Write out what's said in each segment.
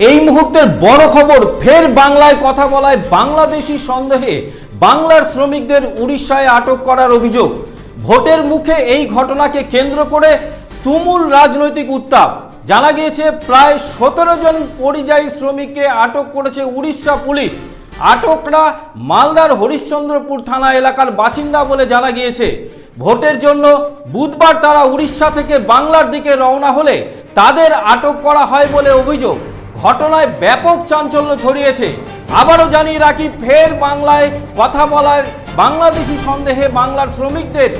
এই মুহূর্তের বড় খবর, ফের বাংলায় কথা বলায় বাংলাদেশি সন্দেহে বাংলার শ্রমিকদের উড়িষ্যায় আটক করার অভিযোগ। ভোটের মুখে এই ঘটনাকে কেন্দ্র করে তুমুল রাজনৈতিক উত্তাপ। জানা গিয়েছে প্রায় 17 জন পরিযায়ী শ্রমিককে আটক করেছে উড়িষ্যা পুলিশ। আটকরা মালদার হরিশ্চন্দ্রপুর থানা এলাকার বাসিন্দা বলে জানা গিয়েছে। ভোটের জন্য বুধবার তারা উড়িষ্যা থেকে বাংলার দিকে রওনা হলে তাদের আটক করা হয় বলে অভিযোগ। ঘটনায় ব্যাপক চাঞ্চল্য ছড়িয়েছে। আবারও জানিয়ে রাখি, ফের বাংলায় কথা বলার বাংলাদেশি সন্দেহে বাংলার শ্রমিকদের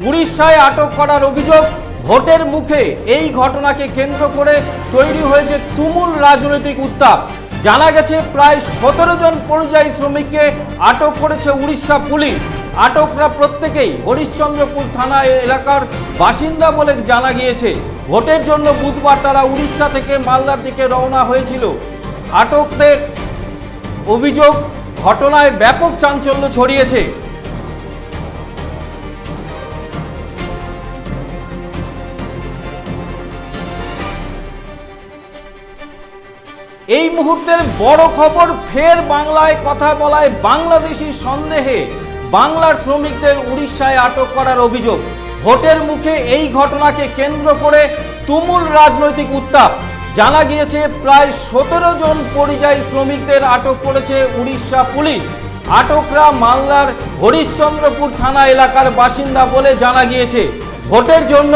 উড়িষ্যায় আটক করার অভিযোগ। ভোটের মুখে এই ঘটনাকে কেন্দ্র করে তৈরি হয়েছে তুমুল রাজনৈতিক উত্তাপ। জানা গেছে প্রায় 17 জন পরিযায়ী শ্রমিককে আটক করেছে উড়িষ্যা পুলিশ। আটকরা প্রত্যেকেই হরিশ্চন্দ্রপুর থানা এলাকার বাসিন্দা বলে জানা গিয়েছে। ভোটের জন্য বুধবার তারা উড়িষ্যা থেকে মালদার দিকে রওনা হয়েছিল। আটকদের অভিযোগ, ঘটনায় ব্যাপক চাঞ্চল্য ছড়িয়েছে। এই মুহূর্তের বড় খবর, ফের বাংলায় কথা বলায় বাংলাদেশি সন্দেহে বাংলার শ্রমিকদের উড়িষ্যায় আটক করার অভিযোগ। ভোটের মুখে এই ঘটনাকে কেন্দ্র করে তুমুল রাজনৈতিক উত্তাপ। জানা গিয়েছে প্রায় 17 জন পরিযায়ী শ্রমিকদের আটক করেছে উড়িষ্যা পুলিশ। আটকরা মালদার হরিশ্চন্দ্রপুর থানা এলাকার বাসিন্দা বলে জানা গিয়েছে। ভোটের জন্য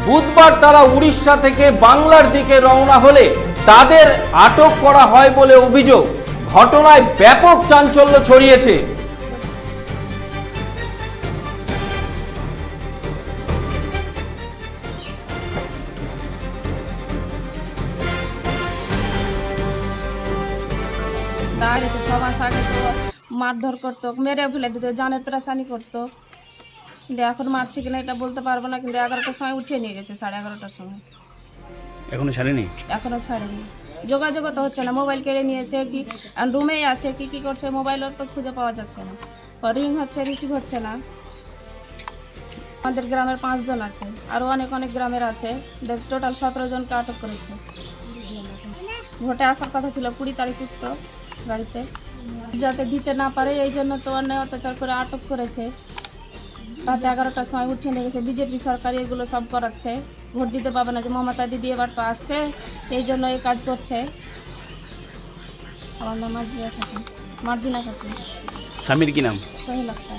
বুধবার তারা উড়িষ্যা থেকে বাংলার দিকে রওনা হলে তাদের আটক করা হয় বলে অভিযোগ। ঘটনায় ব্যাপক চাঞ্চল্য ছড়িয়েছে। ছ মাস আগে তো মারধর করতো, মেরে ফেলে দিত, জানের পেরেশানি করতো। কিন্তু এখন মারছে কিনা এটা বলতে পারবো না। কিন্তু 11টার সময় উঠিয়ে নিয়ে গেছে, 11:30টার সময়। এখনো ছাড়েনি? এখনো ছাড়েনি। যোগাযোগ তো হচ্ছে না। মোবাইল কেড়ে নিয়েছে, কি রুমেই আছে, কি করছে মোবাইলও তো খুঁজে পাওয়া যাচ্ছে না। রিং হচ্ছে, রিসিভ হচ্ছে না। আমাদের গ্রামের 5 জন আছে, আরও অনেক গ্রামের আছে। টোটাল 17 জনকে আটক করেছে। ভোটে আসার কথা ছিল 20 তারিখ উঠতো গাড়িতে, যাতে দিতে না পারে এই জন্য তো অন্যায় অত্যাচার করে আটক করেছে। রাতে 11টার সময় উঠিয়ে নিয়ে গেছে। বিজেপি সরকার এগুলো সব করাচ্ছে। ভোট দিতে পাবে না, যে মমতা দিদি এবার তো আসছে, এই জন্য এই কাজ করছে। আমার নাম মার্জিনা খাতুন। স্বামীর কি নাম? সোহেল আক্তার।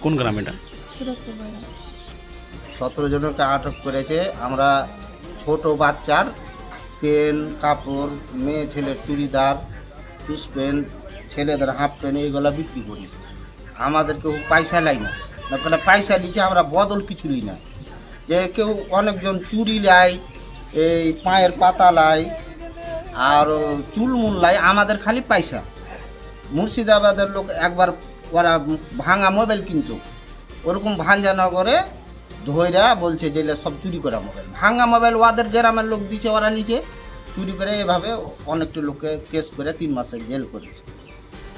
কোন গ্রাম এটা? সুরক্ষিত 17 জনকে আটক করেছে। আমরা ছোট বাচ্চার পেন, কাপড়, মেয়ে ছেলের চুড়িদার, চুস পেন, ছেলেদের হাফ পেন, এইগুলো বিক্রি করি। আমাদের কেউ পয়সা লাই না, তাহলে পয়সা নিচে আমরা বদল কিছু নিই না। যে কেউ অনেকজন চুড়ি লাই, এই পায়ের পাতা লাই, আর চুলমুল লাই, আমাদের খালি পয়সা। মুর্শিদাবাদের লোক একবার ওরা ভাঙা মোবাইল কিনতো, ওরকম ভাঞ্জানগরে ধৈরা বলছে যে সব চুরি করা মোবাইল, ভাঙা মোবাইল ওদের গ্রামের লোক দিছে, ওরা নিচে চুরি করে। এভাবে অনেকটা লোককে কেস করে 3 মাসে জেল করেছে।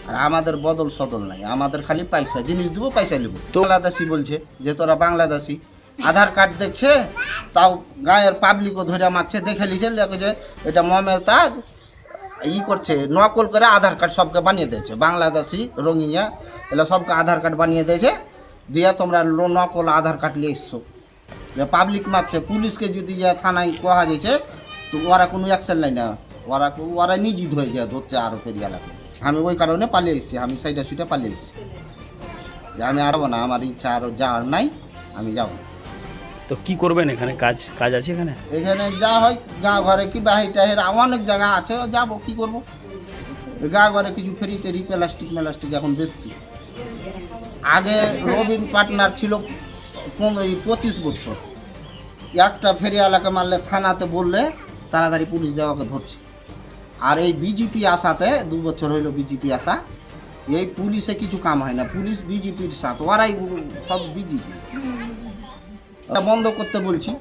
আর আমাদের বদল সদল নাই, আমাদের খালি পয়সা। জিনিস দেবো, পয়সা নেবো। তো বাংলাদেশি বলছে যে তোরা বাংলাদেশি, আধার কার্ড দেখছে, তাও গায়ের পাবলিকও ধরে মারছে। দেখে লিছে যে এটা মমতা করছে, নকল করে আধার কার্ড সবকে বানিয়ে দিয়েছে। বাংলাদেশি, রোহিঙ্গা এগুলো সবকে আধার কার্ড বানিয়ে দিয়েছে, দিয়ে তোমরা নকল আধার কার্ড নিয়ে এসছো। যে পাবলিক মারছে, পুলিশকে যদি যে থানায় কোয়া যাচ্ছে, তো ওরা কোনো অ্যাকশন নেয় না। ওরা নিজে ধরে যায়, ধরছে আরও ফেরিয়া লাগে। আমি ওই কারণে পালিয়ে এসেছি, আমি সাইডে সুইটে পালিয়ে এসেছি যে আমি আরবো না, আমার ইচ্ছা আরও যাওয়ার নাই, আমি যাব। তো কি করবেন এখানে? কাজ আছে এখানে? এখানে যা হয় গাঁ ঘরে কি বাহির টাহির অনেক জায়গা আছে, যাব কি করব। গাঁ ঘরে কিছু ফেরি টেরি, প্লাস্টিক এখন বেশি। আগে রবিন পার্টনার ছিল 25 বছর। একটা ফেরিওয়ালাকে মারলে থানাতে বললে তাড়াতাড়ি পুলিশ যাওয়াকে ধরছে। আর এই বিজেপি আসাতে 2 বছর হইল বিজেপি আসা, এই পুলিশে কিছু কাম হয় না। পুলিশ বিজেপির সাথে, ওরাই সব বিজেপি। বন্ধ করতে বলছি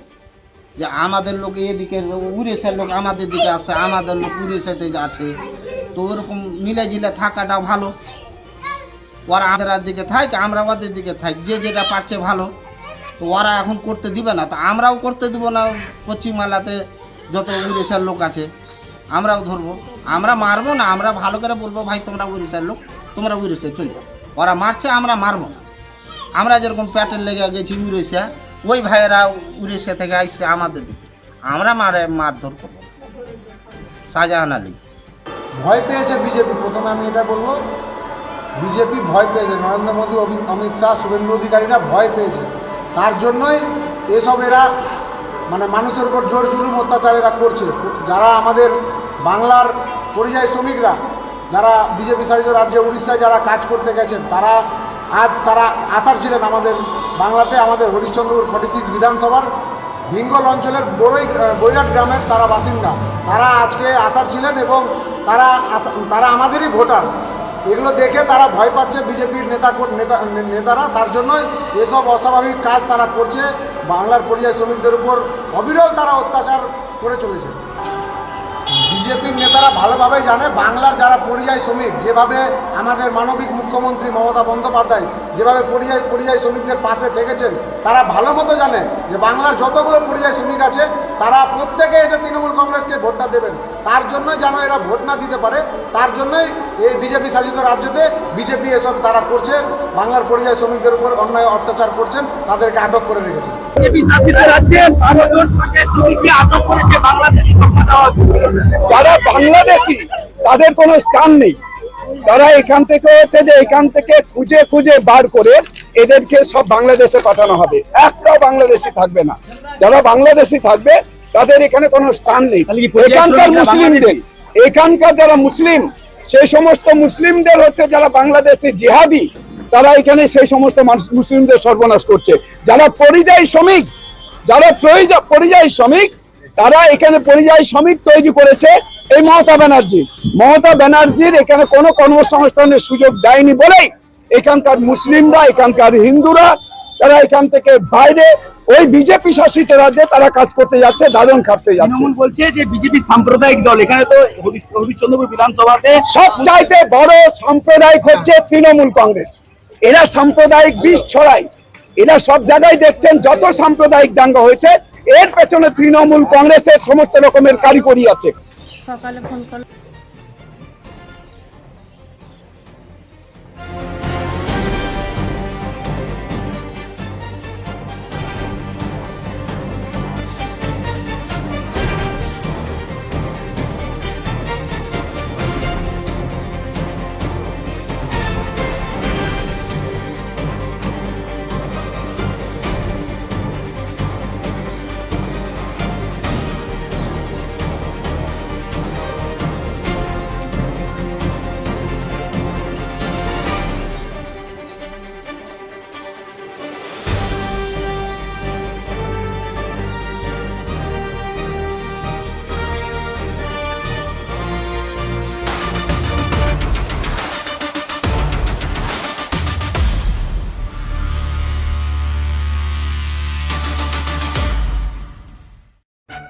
যে আমাদের লোক এদিকে উড়িষ্যার লোক আমাদের দিকে আসে, আমাদের লোক উড়িষ্যাতে আছে। তো ওরকম মিলে জিলে থাকাটা ভালো। ওরা আমাদের দিকে থাকে, আমরা ওদের দিকে থাকি, যে যেটা পারছে ভালো। তো ওরা এখন করতে দিবে না, তো আমরাও করতে দিব না। পশ্চিমবাংলাতে যত উড়িষ্যার লোক আছে আমরাও ধরবো, আমরা মারবো না, আমরা ভালো করে বলবো ভাই তোমরা উড়িষ্যার লোক, তোমরা উড়িষ্যায় চলে যাও। ওরা মারছে, আমরা মারবো না। আমরা যেরকম প্যাটেল লেগে গেছি উড়িষ্যা, ওই ভাইয়েরা উড়িষ্যা থেকে আসছে আমাদের দিকে, আমরা মারধর করবো। শাহজাহান আলী ভয় পেয়েছে বিজেপি, প্রথমে আমি এটা বলবো, বিজেপি ভয় পেয়েছে, নরেন্দ্র মোদী, অমিত শাহ, শুভেন্দু অধিকারীরা ভয় পেয়েছে। তার জন্যই এসব এরা মানে মানুষের উপর জোর জুলুম অত্যাচার এরা করছে। যারা আমাদের বাংলার পরিযায়ী শ্রমিকরা, যারা বিজেপি শাসিত রাজ্যে উড়িষ্যায় যারা কাজ করতে গেছেন, তারা আসার ছিলেন আমাদের বাংলাতে, আমাদের হরিশ্চন্দ্রপুর 46 বিধানসভার ভিঙ্গল অঞ্চলের বৈরাট গ্রামের তারা বাসিন্দা। তারা আজকে আসার ছিলেন এবং তারা আমাদেরই ভোটার। এগুলো দেখে তারা ভয় পাচ্ছে বিজেপির নেতারা। তার জন্যই এসব অস্বাভাবিক কাজ তারা করছে। বাংলার পরিযায়ী শ্রমিকদের উপর অবিরল তারা অত্যাচার করে চলেছে। বিজেপির নেতারা ভালোভাবেই জানে বাংলার যারা পরিযায়ী শ্রমিক, যেভাবে আমাদের মানবিক মুখ্যমন্ত্রী মমতা বন্দ্যোপাধ্যায় যেভাবে পরিযায়ী শ্রমিকদের পাশে থেকেছেন, তারা ভালো মতো জানে যে বাংলার যতগুলো পরিযায়ী শ্রমিক আছে তারা প্রত্যেকে এসে তৃণমূল কংগ্রেসকে ভোটটা দেবেন। তার জন্যই যেন এরা ভোট না দিতে পারে, তার জন্যই এই বিজেপি শাসিত রাজ্যতে বিজেপি এসব তারা করছে, বাংলার পরিযায়ী শ্রমিকদের উপর অন্যায় অত্যাচার করছেন, তাদেরকে আটক করে রেখেছে। যারা বাংলাদেশি তাদের কোনো স্থান নেই, তারা এখান থেকে হচ্ছে যে এখান থেকে খুঁজে খুঁজে বার করে এদেরকে সব বাংলাদেশে পাঠানো হবে, একটাও বাংলাদেশি থাকবে না। যারা বাংলাদেশি থাকবে তাদের এখানে কোনো স্থান নেই। এখানকার মুসলিমদের, এখানকার যারা মুসলিম, সেই সমস্ত মুসলিমদের হচ্ছে যারা বাংলাদেশি জিহাদি, তারা এখানে সেই সমস্ত মুসলিমদের সর্বনাশ করছে। যারা পরিযায়ী শ্রমিক, যারা পরিযায়ী শ্রমিক, তারা এখানে পরিযায়ী শ্রমিক তৈরি করেছে এই মমতা ব্যানার্জির এখানে কোনো কর্মসংস্থানের সুযোগ দেয়নি বলেই এখানকার মুসলিমরা, এখানকার হিন্দুরা, তারা এখান থেকে বাইরে ওই বিজেপি শাসিত রাজ্যে তারা কাজ করতে যাচ্ছে, দারুণ খাটতে যাচ্ছে। তৃণমূল বলছে যে বিজেপি সাম্প্রদায়িক দল, এখানে তো হরিশ্চন্দ্রপুর বিধানসভাতে সবচাইতে বড় সাম্প্রদায়িক হচ্ছে তৃণমূল কংগ্রেস। এরা সাম্প্রদায়িক বিষ ছড়ায়। এরা সব জায়গায় দেখছেন যত সাম্প্রদায়িক দাঙ্গা হয়েছে এর পেছনে তৃণমূল কংগ্রেসের সমস্ত রকমের কারিগরি আছে। সকালে ফোন করল,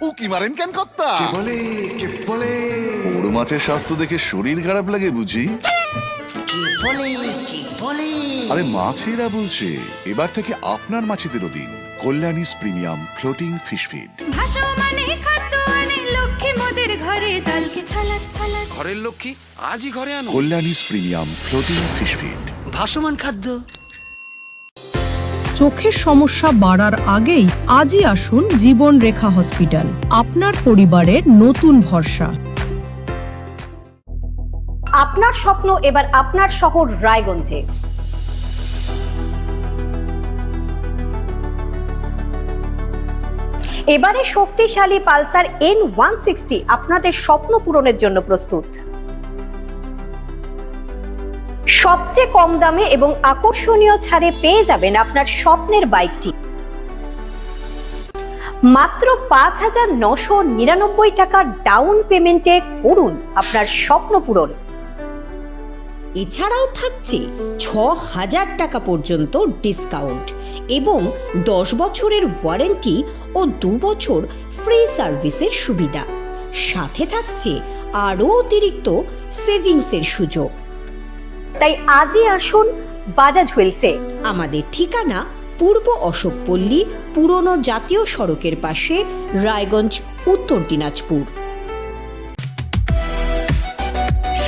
উকি মারেন কেন কর্তা? বড় মাছের স্বাস্থ্য দেখে শরীর খারাপ লাগে বুঝি? আরে মাছেরা বলছে এবার থেকে আপনার মাছেদেরও দিন কল্যাণীস প্রিমিয়াম ফ্লোটিং ফিশ ফিড। ঘরের লক্ষ্মী আজই ঘরে আনো কল্যাণীস প্রিমিয়াম ফ্লোটিং ফিশ ফিড। ভাসমান খাদ্য। চোখের সমস্যা বাড়ার আগেই আজই আসুন জীবন রেখা হসপিটাল, আপনার পরিবারের নতুন ভরসা। আপনার স্বপ্ন এবার আপনার শহর রায়গঞ্জে। এবারে শক্তিশালী পালসার N160 আপনাদের স্বপ্ন পূরণের জন্য প্রস্তুত। সবচেয়ে কম দামে এবং আকর্ষণীয় ছাড়ে পেয়ে যাবেন আপনার স্বপ্নের বাইকটি মাত্র 5,999 টাকা ডাউন পেমেন্টে করুন আপনার স্বপ্ন পূরণ। এছাড়াও থাকছে 6,000 টাকা পর্যন্ত ডিসকাউন্ট এবং 10 বছরের ওয়ারেন্টি ও 2 বছর ফ্রি সার্ভিসের সুবিধা। সাথে থাকছে আরও অতিরিক্ত সেভিংসের সুযোগ। তাই আজই আসুন বাজাজ হুইলসে। আমাদের ঠিকানা পূর্ব অশোকপল্লী, পুরনো জাতীয় সড়কের পাশে, রায়গঞ্জ, উত্তর দিনাজপুর।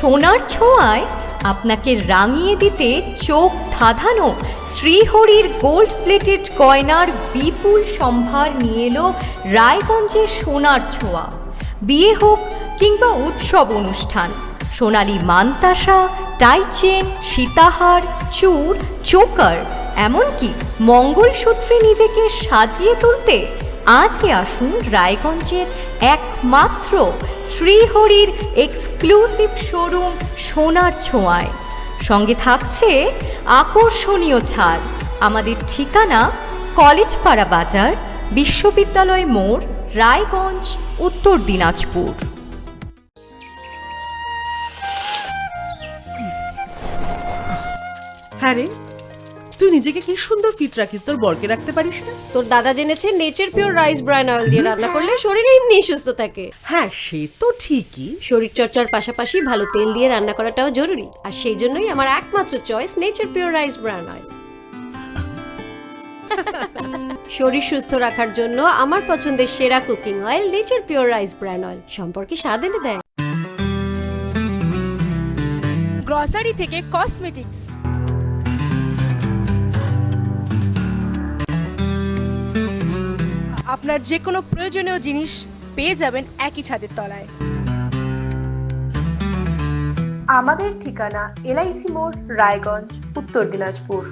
সোনার ছোঁয়ায় আপনাকে রাঙিয়ে দিতে চোখ ধাঁধানো শ্রীহরির গোল্ড প্লেটেড গয়নার বিপুল সম্ভার নিয়ে এলো রায়গঞ্জের সোনার ছোঁয়া। বিয়ে হোক কিংবা উৎসব অনুষ্ঠান, সোনালী মানতাসা, টাইচেন, সীতাহার, চূড়, চোকার, এমনকি মঙ্গলসূত্রে নিজেকে সাজিয়ে তুলতে আজই আসুন রায়গঞ্জের একমাত্র শ্রীহরির এক্সক্লুসিভ শোরুম সোনার ছোঁয়ায়। সঙ্গে থাকছে আকর্ষণীয় ছাড়। আমাদের ঠিকানা কলেজপাড়া বাজার, বিশ্ববিদ্যালয় মোড়, রায়গঞ্জ, উত্তর দিনাজপুর। হ্যাঁ রে, তুই নিজেকে কি সুন্দর ফিট রাখিস, তোর বরকে রাখতে পারিস না? তোর দাদা জেনেছে Nature Pure rice bran oil দিয়ে রান্না করলে শরীর এমনি সুস্থ থাকে। হ্যাঁ সে তো ঠিকই, শরীর চর্চার পাশাপাশি ভালো তেল দিয়ে রান্না করাটাও জরুরি, আর সেই জন্যই আমার একমাত্র choice nature Pure rice bran oil. শরীর সুস্থ রাখার জন্য আমার পছন্দের সেরা cooking oil nature Pure rice bran oil, সম্পর্কে স্বাদ এনে দেয়। গ্রসারি থেকে কসমেটিক্স, আপনার যে কোনো প্রয়োজনীয় জিনিস পেয়ে যাবেন একই ছাদের তলায়। আমাদের ঠিকানা LIC মোড়, রায়গঞ্জ, উত্তর দিনাজপুর।